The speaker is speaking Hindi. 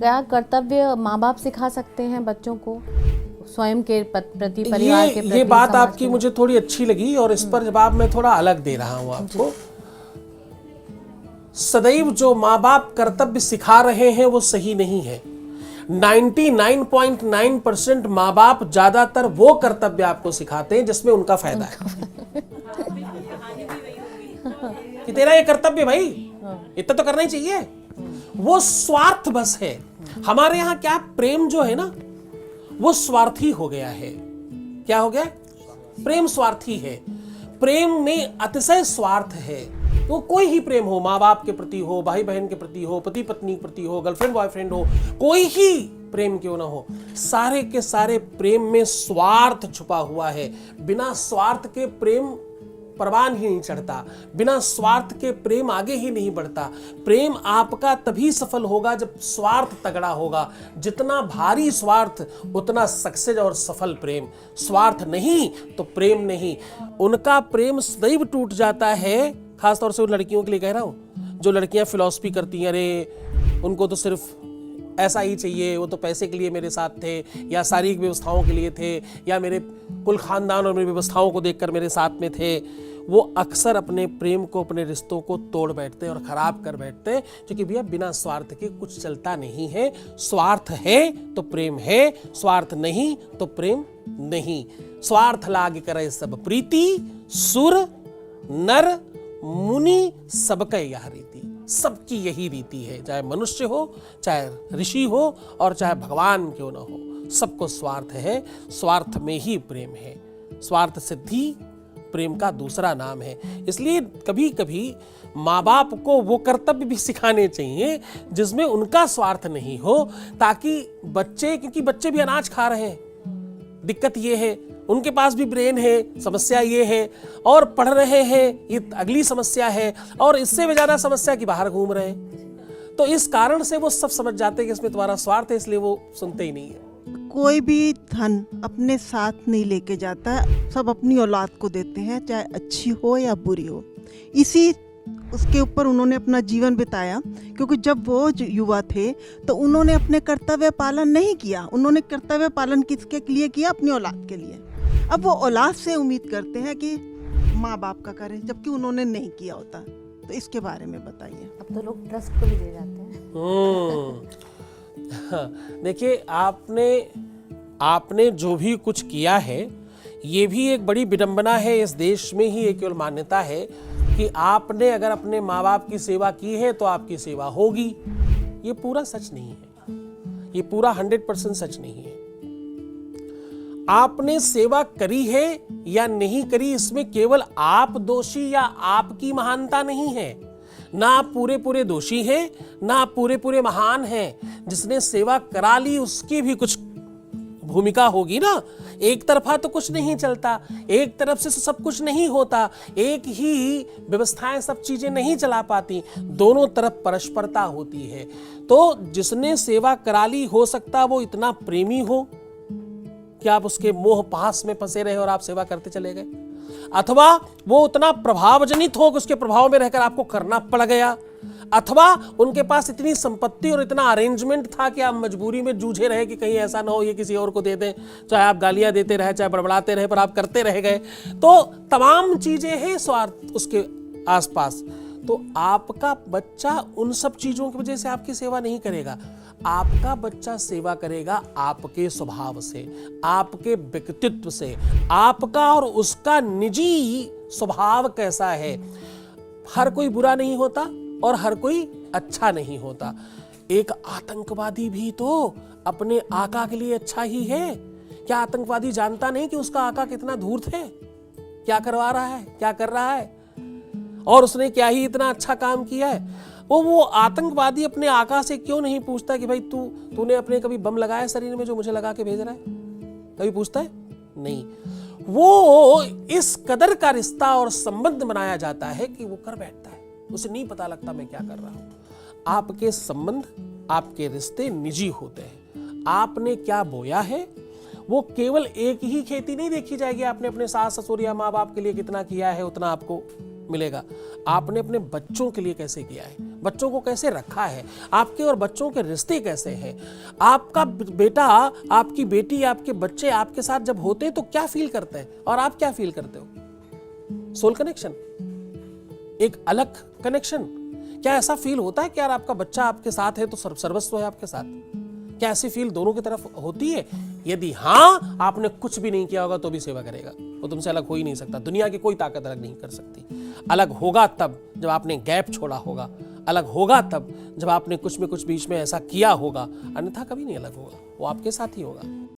क्या कर्तव्य माँ बाप सिखा सकते हैं बच्चों को स्वयं के प्रति, परिवार के प्रति? ये बात आपकी मुझे थोड़ी अच्छी लगी और इस पर जवाब मैं थोड़ा अलग दे रहा हूं आपको। सदैव जो माँ बाप कर्तव्य सिखा रहे हैं वो सही नहीं है। 99.9% माँ बाप ज्यादातर वो कर्तव्य आपको सिखाते हैं जिसमें उनका फायदा है। कि तेरा ये कर्तव्य भाई इतना तो करना ही चाहिए, वो स्वार्थ बस है। हमारे यहाँ क्या प्रेम जो है ना वो स्वार्थी हो गया है। क्या हो गया? प्रेम स्वार्थी है। प्रेम में अतिशय स्वार्थ है। वो कोई ही प्रेम हो, माँ बाप के प्रति हो, भाई बहन के प्रति हो, पति पत्नी के प्रति हो, गर्लफ्रेंड बॉयफ्रेंड हो, कोई ही प्रेम क्यों ना हो, सारे के सारे प्रेम में स्वार्थ छुपा हुआ है। बिना स्वार्थ के प्रेम परवान ही नहीं चढ़ता, बिना स्वार्थ के प्रेम आगे ही नहीं बढ़ता। प्रेम आपका तभी सफल होगा जब स्वार्थ तगड़ा होगा। जितना भारी स्वार्थ उतना सक्सेस और सफल प्रेम। स्वार्थ नहीं तो प्रेम नहीं। उनका प्रेम सदैव टूट जाता है, खासतौर से उन लड़कियों के लिए कह रहा हूं जो लड़कियां फिलॉसफी करती हैं, अरे उनको तो सिर्फ ऐसा ही चाहिए, वो तो पैसे के लिए मेरे साथ थे, या शारीरिक व्यवस्थाओं के लिए थे, या मेरे कुल खानदान और मेरी व्यवस्थाओं को देखकर मेरे साथ में थे। वो अक्सर अपने प्रेम को, अपने रिश्तों को तोड़ बैठते और खराब कर बैठते, क्योंकि भैया बिना स्वार्थ के कुछ चलता नहीं है। स्वार्थ है तो प्रेम है, स्वार्थ नहीं तो प्रेम नहीं। स्वार्थ लाग करे सब प्रीति, सुर नर मुनि सबके यह रीति। सबकी यही रीति है, चाहे मनुष्य हो, चाहे ऋषि हो और चाहे भगवान क्यों ना हो, सबको स्वार्थ है। स्वार्थ में ही प्रेम है। स्वार्थ सिद्धि प्रेम का दूसरा नाम है। इसलिए कभी कभी माँ बाप को वो कर्तव्य भी सिखाने चाहिए जिसमें उनका स्वार्थ नहीं हो, ताकि बच्चे, क्योंकि बच्चे भी अनाज खा रहे हैं, दिक्कत ये है, उनके पास भी ब्रेन है, समस्या ये है, और पढ़ रहे हैं, ये अगली समस्या है, और इससे भी ज्यादा समस्या कि बाहर घूम रहे हैं। तो इस कारण से वो सब समझ जाते हैं कि इसमें तुम्हारा स्वार्थ है, इसलिए वो सुनते ही नहीं है। कोई भी धन अपने साथ नहीं लेके जाता है, सब अपनी औलाद को देते हैं, चाहे अच्छी हो या बुरी हो। इसी उसके ऊपर उन्होंने अपना जीवन बिताया, क्योंकि जब वो युवा थे तो उन्होंने अपने कर्तव्य पालन नहीं किया। उन्होंने कर्तव्य पालन किसके लिए किया? अपनी औलाद के लिए। अब वो औलाद से उम्मीद करते हैं कि माँ बाप का करें, जबकि उन्होंने नहीं किया होता। तो इसके बारे में बताइए। अब तो लोग ट्रस्ट को भी दे जाते हैं। देखिए, आपने जो भी कुछ किया है, ये भी एक बड़ी विडंबना है। इस देश में ही एक केवल मान्यता है कि आपने अगर अपने माँ बाप की सेवा की है तो आपकी सेवा होगी। ये पूरा सच नहीं है, ये पूरा 100% सच नहीं है। आपने सेवा करी है या नहीं करी, इसमें केवल आप दोषी या आपकी महानता नहीं है। ना आप पूरे पूरे दोषी हैं, ना आप पूरे पूरे महान हैं। जिसने सेवा करा ली उसकी भी कुछ भूमिका होगी ना। एक तरफा तो कुछ नहीं चलता, एक तरफ से सब कुछ नहीं होता, एक ही व्यवस्थाएं सब चीजें नहीं चला पाती, दोनों तरफ परस्परता होती है। तो जिसने सेवा करा ली, हो सकता वो इतना प्रेमी हो कि आप उसके मोह पास में फंसे रहे और आप सेवा करते चले गए, अथवा वो उतना प्रभावजनित हो कि उसके प्रभाव में रहकर आपको करना पड़ गया, अथवा उनके पास इतनी संपत्ति और इतना अरेंजमेंट था कि आप मजबूरी में जूझे रहे कि कहीं ऐसा ना हो ये किसी और को दे दें। चाहे आप गालियां देते रहे, चाहे बड़बड़ाते रहे, पर आप करते रह गए। तो तमाम चीजें हैं स्वार्थ उसके आसपास। तो आपका बच्चा उन सब चीजों की वजह से आपकी सेवा नहीं करेगा। आपका बच्चा सेवा करेगा आपके स्वभाव से, आपके व्यक्तित्व से, आपका और उसका निजी स्वभाव कैसा है। हर कोई बुरा नहीं होता और हर कोई अच्छा नहीं होता। एक आतंकवादी भी तो अपने आका के लिए अच्छा ही है। क्या आतंकवादी जानता नहीं कि उसका आका कितना धूर्त है, क्या करवा रहा है, क्या कर रहा है, और उसने क्या ही इतना अच्छा काम किया है। वो आतंकवादी अपने आका से क्यों नहीं पूछता कि भाई तूने अपने कभी बम लगाया शरीर में जो मुझे लगा के भेज रहा है? कभी पूछता है? नहीं। वो इस कदर का रिश्ता और संबंध बनाया जाता है कि वो कर बैठता है, उसे नहीं पता लगता मैं क्या कर रहा हूं। आपके संबंध, आपके रिश्ते निजी होते हैं। आपने क्या बोया है, वो केवल एक ही खेती नहीं देखी जाएगी। आपने अपने सास ससुर या माँ बाप के लिए कितना किया है उतना आपको मिलेगा। आपने अपने बच्चों के लिए कैसे किया है, बच्चों को कैसे रखा है, आपके और बच्चों के रिश्ते कैसे हैं, आपका बेटा, आपकी बेटी, आपके बच्चे आपके साथ जब होते हैं तो क्या फील करते हैं और आप क्या फील करते हो। सोल कनेक्शन, एक अलग कनेक्शन। क्या ऐसा फील होता है कि यार आपका बच्चा आपके साथ है तो सर्वस्व है आपके साथ? क्या ऐसी फील दोनों की तरफ होती है? यदि हाँ, आपने कुछ भी नहीं किया होगा तो भी सेवा करेगा, वो तुमसे अलग हो ही नहीं सकता। दुनिया की कोई ताकत अलग नहीं कर सकती। अलग होगा तब जब आपने गैप छोड़ा होगा, अलग होगा तब जब आपने कुछ में कुछ बीच में ऐसा किया होगा, अन्यथा कभी नहीं अलग होगा, वो आपके साथ ही होगा।